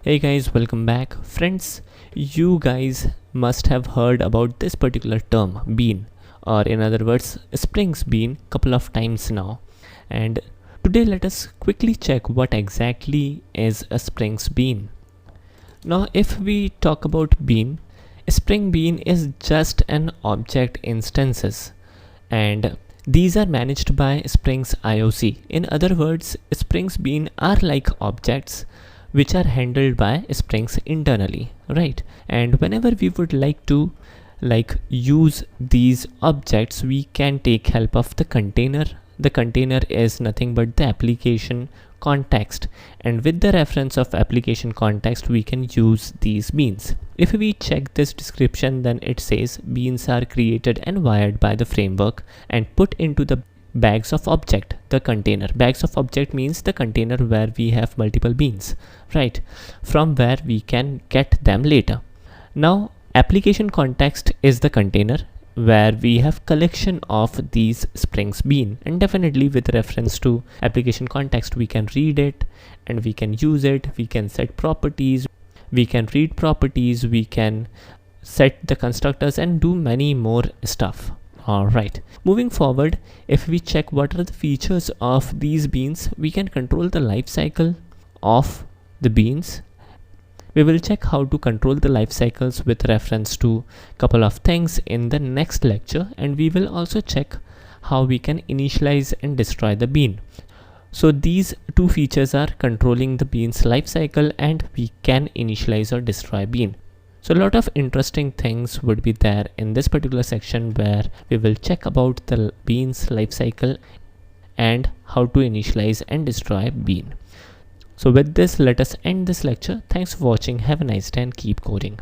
Hey guys, welcome back. Friends, you guys must have heard about this particular term, bean, or in other words, Spring's bean, couple of times now. And today let us quickly check what exactly is a Spring's bean. Now, if we talk about bean, Spring Bean is just an object instances, and these are managed by Spring's IOC. In other words, Spring's Bean are like objects which are handled by Springs internally, right? And whenever we would like to use these objects, we can take help of the container. The container is nothing but the application context, and with the reference of application context we can use these beans. If we check this description, then it says beans are created and wired by the framework and put into the bags of object, the container. Bags of object means the container where we have multiple beans, right, from where we can get them later. Now application context is the container where we have collection of these Springs bean, and definitely with reference to application context we can read it and we can use it. We can set properties, we can read properties, we can set the constructors and do many more stuff. Alright, moving forward, if we check what are the features of these beans, we can control the life cycle of the beans. We will check how to control the life cycles with reference to couple of things in the next lecture, and we will also check how we can initialize and destroy the bean. So these two features are controlling the bean's life cycle, and we can initialize or destroy bean. So a lot of interesting things would be there in this particular section where we will check about the bean's life cycle and how to initialize and destroy bean. So with this, let us end this lecture. Thanks for watching. Have a nice day and keep coding.